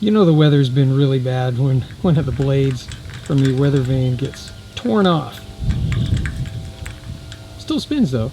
You know the weather's been really bad when one of the blades from the weather vane gets torn off. Still spins though.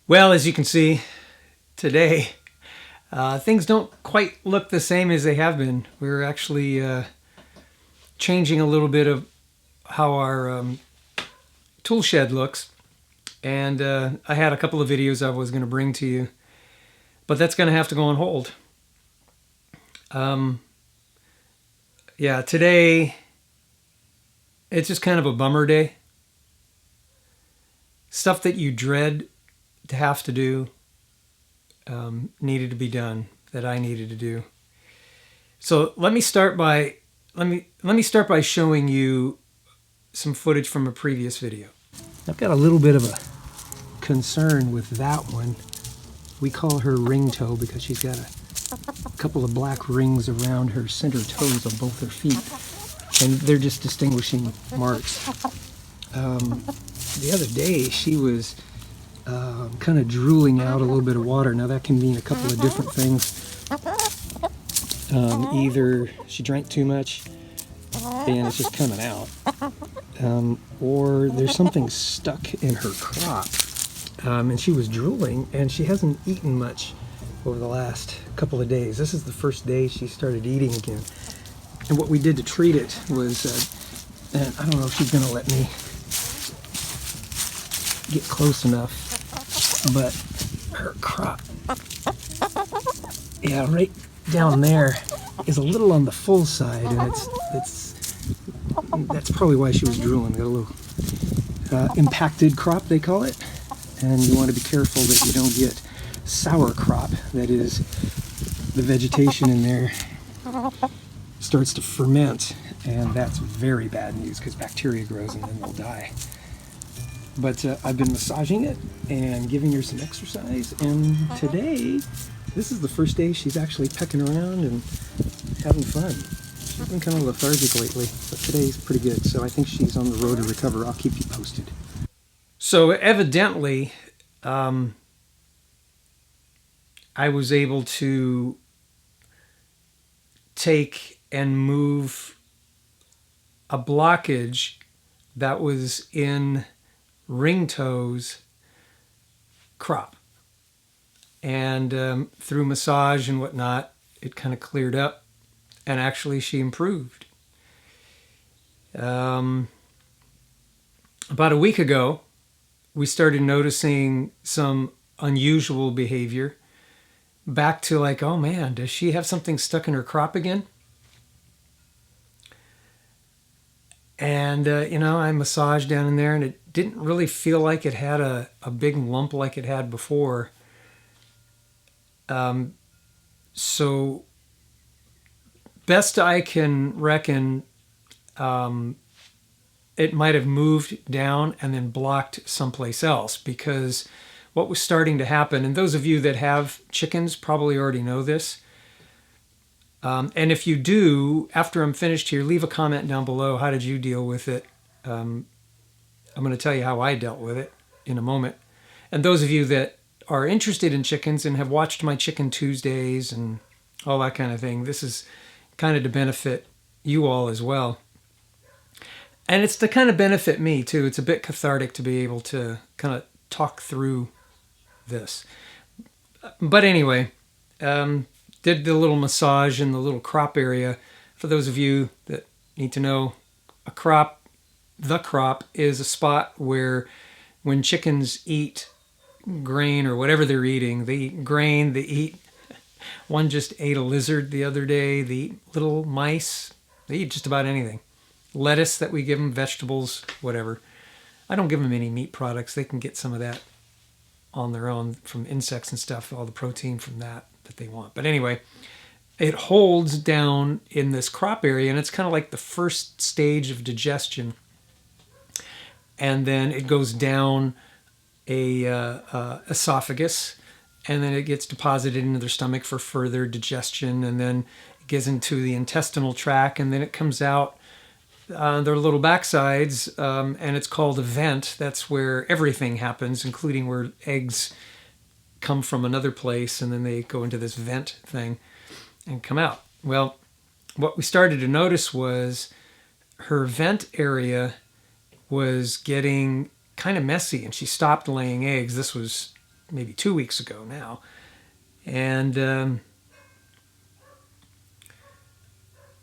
Well, as you can see today, things don't quite look the same as they have been. We're actually changing a little bit of how our tool shed looks. And I had a couple of videos I was going to bring to you, but that's going to have to go on hold. Yeah, today, it's just kind of a bummer day. Stuff that you dread to have to do needed to be done, that I needed to do. So let me start by showing you some footage from a previous video. I've got a little bit of a concern with that one. We call her ring toe because she's got a couple of black rings around her center toes on both her feet, and they're just distinguishing marks. The other day she was kind of drooling out a little bit of water. Now that can mean a couple of different things. Either she drank too much and it's just coming out, or there's something stuck in her crop, and she was drooling and she hasn't eaten much over the last couple of days. This is the first day she started eating again, and what we did to treat it was, and I don't know if she's going to let me get close enough, but her crop, yeah, right down there is a little on the full side, and that's probably why she was drooling. Got a little impacted crop, they call it, and you want to be careful that you don't get sour crop. That is, the vegetation in there starts to ferment, and that's very bad news because bacteria grows and then they'll die. But I've been massaging it and giving her some exercise, and today, this is the first day she's actually pecking around and having fun. She's been kind of lethargic lately, but today's pretty good, so I think she's on the road to recover. I'll keep you posted. So evidently, I was able to take and move a blockage that was in ring toes crop, and through massage and whatnot it kind of cleared up, and actually she improved. About a week ago we started noticing some unusual behavior, back to like, oh man, does she have something stuck in her crop again? And I massaged down in there, and it didn't really feel like it had a big lump like it had before. So best I can reckon, it might have moved down and then blocked someplace else, because what was starting to happen, and those of you that have chickens probably already know this, and if you do, after I'm finished here, leave a comment down below. How did you deal with it? I'm going to tell you how I dealt with it in a moment. And those of you that are interested in chickens and have watched my Chicken Tuesdays and all that kind of thing, this is kind of to benefit you all as well. And it's to kind of benefit me too. It's a bit cathartic to be able to kind of talk through this. But anyway, did the little massage in the little crop area. For those of you that need to know, the crop is a spot where when chickens eat grain or whatever they're eating. They eat grain, they eat, one just ate a lizard the other day, they eat little mice, they eat just about anything. Lettuce that we give them, vegetables, whatever. I don't give them any meat products. They can get some of that on their own from insects and stuff, all the protein from that they want. But anyway, it holds down in this crop area, and it's kind of like the first stage of digestion. And then it goes down a esophagus, and then it gets deposited into their stomach for further digestion, and then it gets into the intestinal tract, and then it comes out their little backsides, and it's called a vent. That's where everything happens, including where eggs come from another place, and then they go into this vent thing and come out. Well, what we started to notice was her vent area was getting kind of messy, and she stopped laying eggs. This was maybe 2 weeks ago now. And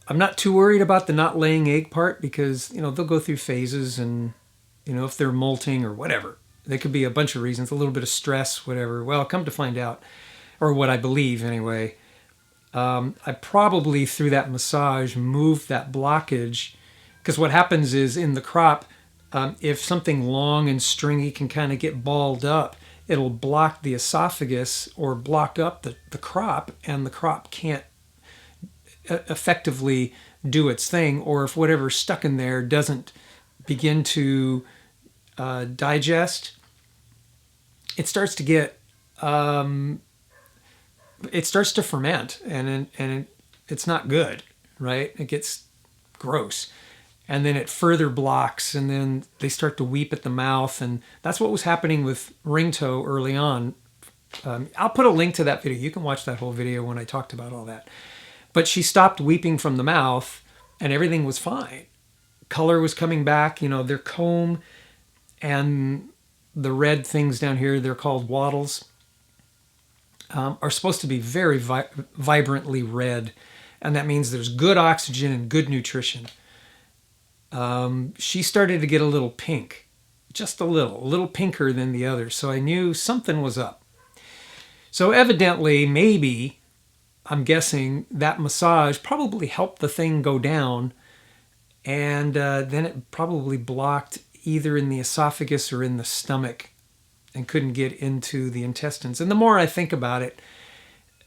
I'm not too worried about the not laying egg part because, they'll go through phases, and, if they're molting or whatever, there could be a bunch of reasons, a little bit of stress, whatever. Well, come to find out, or what I believe anyway, I probably, through that massage, moved that blockage, because what happens is in the crop, if something long and stringy can kind of get balled up, it'll block the esophagus or block up the crop, and the crop can't effectively do its thing, or if whatever's stuck in there doesn't begin to digest, it starts to get it starts to ferment, and it's not good, right? It gets gross, and then it further blocks, and then they start to weep at the mouth, and that's what was happening with Ringtoe early on. I'll put a link to that video. You can watch that whole video when I talked about all that. But she stopped weeping from the mouth, and everything was fine. Color was coming back. Their comb and the red things down here, they're called wattles, are supposed to be very vibrantly red, and that means there's good oxygen and good nutrition. She started to get a little pink, just a little pinker than the others, so I knew something was up. So evidently, maybe, I'm guessing, that massage probably helped the thing go down, and then it probably blocked either in the esophagus or in the stomach and couldn't get into the intestines. And the more I think about it,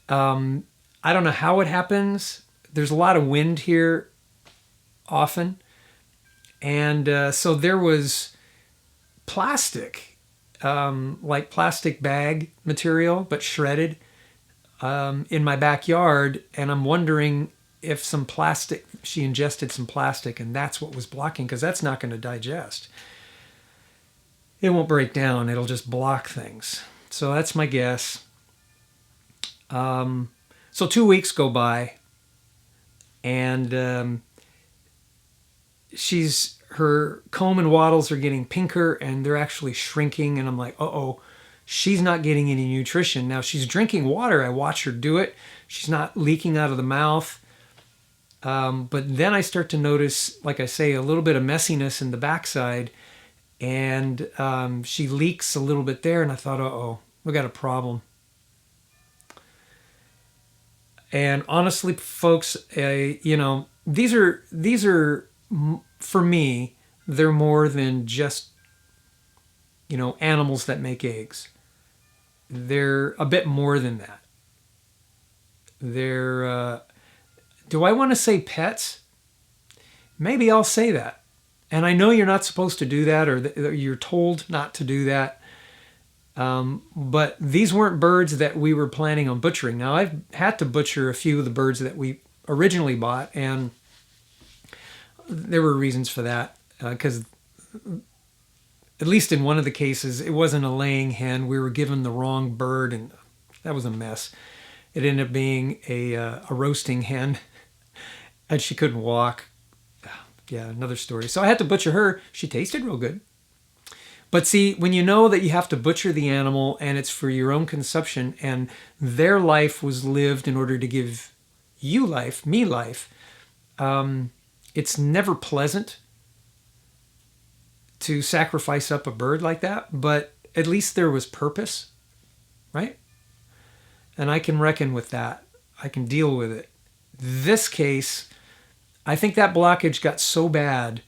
I don't know how it happens. There's a lot of wind here often. And so there was plastic, like plastic bag material, but shredded, in my backyard. And I'm wondering if she ingested some plastic, and that's what was blocking, because that's not going to digest. It won't break down. It'll just block things. So that's my guess. So 2 weeks go by, and her comb and wattles are getting pinker, and they're actually shrinking. And I'm like, uh-oh, she's not getting any nutrition. Now she's drinking water. I watch her do it. She's not leaking out of the mouth. But then I start to notice, like I say, a little bit of messiness in the backside, and she leaks a little bit there. And I thought, uh-oh, we got a problem. And honestly, folks, these are for me, they're more than just, animals that make eggs. They're a bit more than that. They're, do I want to say pets? Maybe I'll say that. And I know you're not supposed to do that, or you're told not to do that. But these weren't birds that we were planning on butchering. Now, I've had to butcher a few of the birds that we originally bought, and there were reasons for that, because at least in one of the cases, it wasn't a laying hen. We were given the wrong bird, and that was a mess. It ended up being a roasting hen, and she couldn't walk. Yeah, another story. So I had to butcher her. She tasted real good. But see, when you know that you have to butcher the animal and it's for your own consumption, and their life was lived in order to give you life, me life, it's never pleasant to sacrifice up a bird like that. But at least there was purpose, right? And I can reckon with that. I can deal with it. This case, I think that blockage got so bad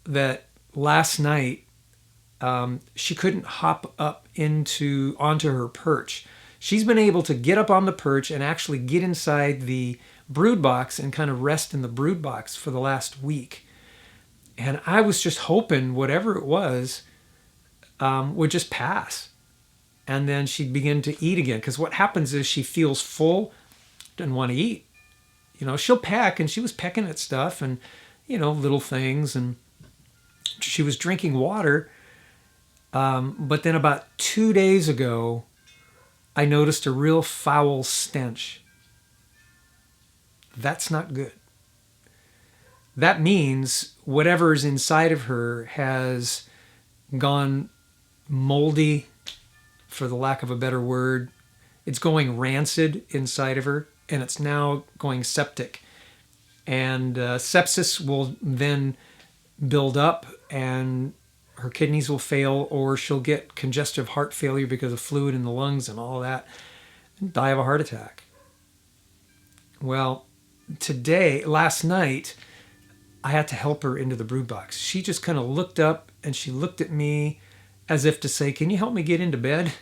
that last night she couldn't hop up onto her perch. She's been able to get up on the perch and actually get inside the brood box and kind of rest in the brood box for the last week. And I was just hoping whatever it was would just pass. And then she'd begin to eat again. Because what happens is she feels full, doesn't want to eat. You know, she'll peck, and she was pecking at stuff and, you know, little things. And she was drinking water. But then about 2 days ago, I noticed a real foul stench. That's not good. That means whatever's inside of her has gone moldy, for the lack of a better word. It's going rancid inside of her, and it's now going septic. And sepsis will then build up, and her kidneys will fail, or she'll get congestive heart failure because of fluid in the lungs and all that, and die of a heart attack. Well, last night, I had to help her into the brood box. She just kind of looked up and she looked at me as if to say, "Can you help me get into bed?"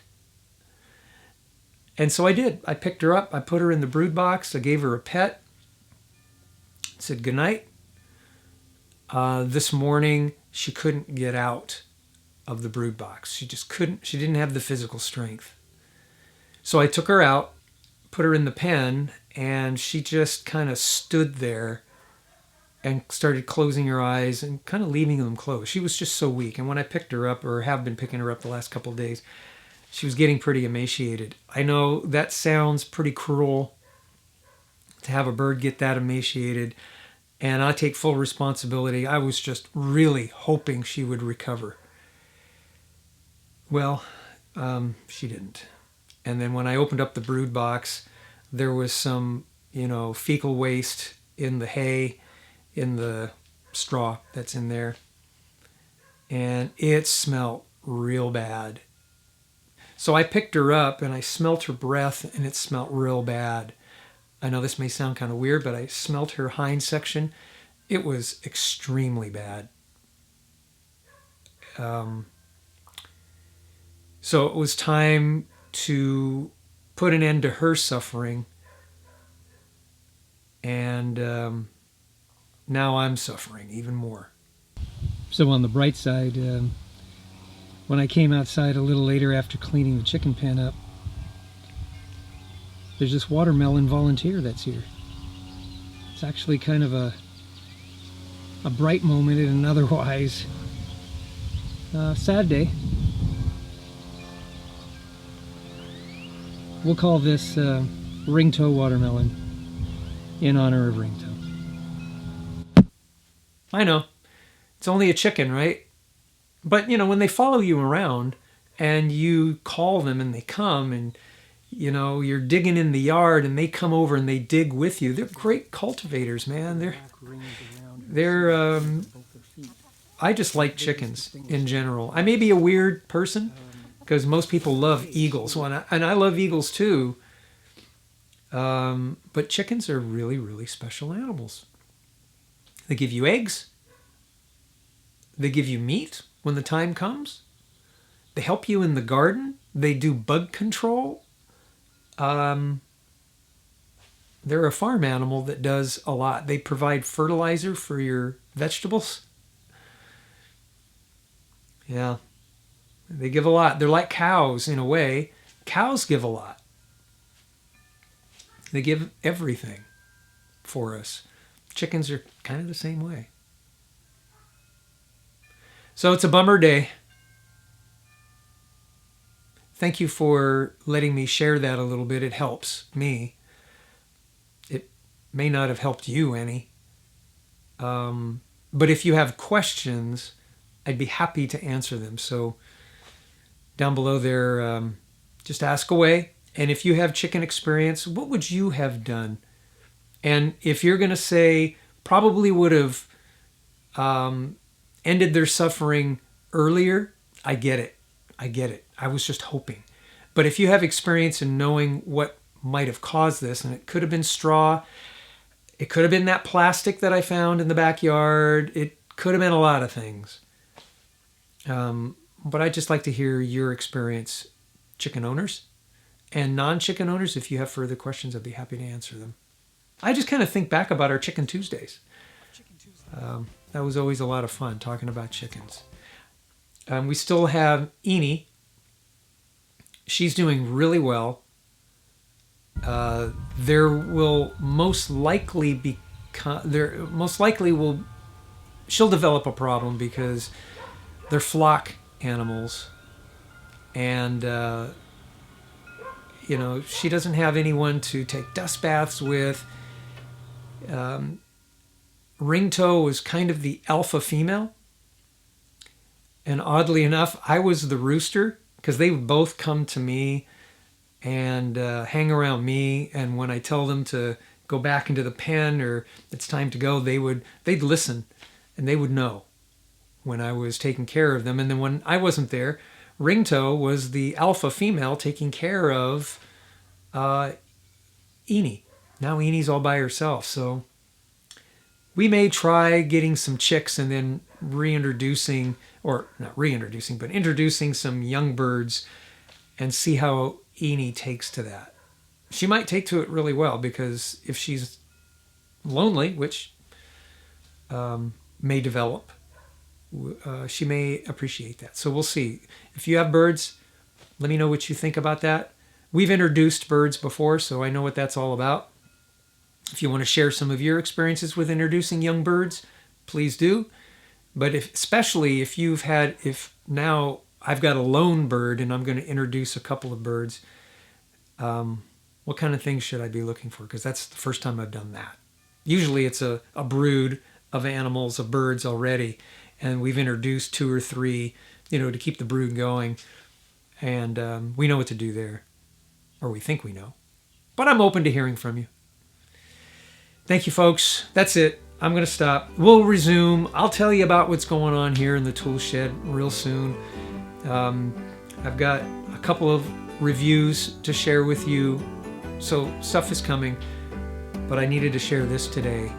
And so I did. I picked her up. I put her in the brood box. I gave her a pet. Said goodnight. This morning, she couldn't get out of the brood box. She just couldn't. She didn't have the physical strength. So I took her out, put her in the pen, and she just kind of stood there and started closing her eyes and kind of leaving them closed. She was just so weak. And when I picked her up, or have been picking her up the last couple of days, she was getting pretty emaciated. I know that sounds pretty cruel to have a bird get that emaciated, and I take full responsibility. I was just really hoping she would recover. Well, she didn't. And then when I opened up the brood box, there was some, fecal waste in the hay, in the straw that's in there. And it smelled real bad. So I picked her up and I smelt her breath, and it smelled real bad. I know this may sound kind of weird, but I smelt her hind section. It was extremely bad. So it was time to put an end to her suffering. And now I'm suffering even more. So on the bright side, when I came outside a little later after cleaning the chicken pen up, there's this watermelon volunteer that's here. It's actually kind of a bright moment in an otherwise sad day. We'll call this ringtoe watermelon in honor of ringtoe. I know, it's only a chicken, right? But, when they follow you around and you call them and they come, and, you're digging in the yard and they come over and they dig with you, they're great cultivators, man. I just like chickens in general. I may be a weird person because most people love eagles, and I love eagles too. But chickens are really, really special animals. They give you eggs. They give you meat when the time comes. They help you in the garden. They do bug control. They're a farm animal that does a lot. They provide fertilizer for your vegetables. Yeah. They give a lot. They're like cows in a way. Cows give a lot. They give everything for us. Chickens are kind of the same way. So it's a bummer day. Thank you for letting me share that a little bit. It helps me. It may not have helped you any. But if you have questions, I'd be happy to answer them. So down below there, just ask away. And if you have chicken experience, what would you have done? And if you're going to say probably would have ended their suffering earlier, I get it. I was just hoping. But if you have experience in knowing what might have caused this, and it could have been straw, it could have been that plastic that I found in the backyard, it could have been a lot of things. But I'd just like to hear your experience, chicken owners and non-chicken owners. If you have further questions, I'd be happy to answer them. I just kind of think back about our Chicken Tuesdays. That was always a lot of fun, talking about chickens. We still have Eenie. She's doing really well. There will most likely she'll develop a problem because they're flock animals, and she doesn't have anyone to take dust baths with. Ringtoe was kind of the alpha female, and oddly enough, I was the rooster, because they would both come to me and hang around me, and when I tell them to go back into the pen or it's time to go, they'd listen, and they would know when I was taking care of them. And then when I wasn't there, Ringtoe was the alpha female taking care of Eenie. Now Enie's all by herself, so we may try getting some chicks and then introducing some young birds and see how Eenie takes to that. She might take to it really well, because if she's lonely, which may develop, she may appreciate that. So we'll see. If you have birds, let me know what you think about that. We've introduced birds before, so I know what that's all about. If you want to share some of your experiences with introducing young birds, please do. But especially if now I've got a lone bird and I'm going to introduce a couple of birds, what kind of things should I be looking for? Because that's the first time I've done that. Usually it's a brood of animals, of birds already, and we've introduced 2 or 3, to keep the brood going. And we know what to do there, or we think we know. But I'm open to hearing from you. Thank you, folks. That's it. I'm going to stop. We'll resume. I'll tell you about what's going on here in the tool shed real soon. I've got a couple of reviews to share with you. So stuff is coming, but I needed to share this today.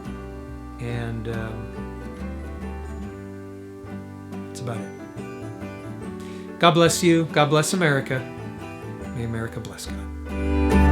And that's about it. God bless you. God bless America. May America bless God.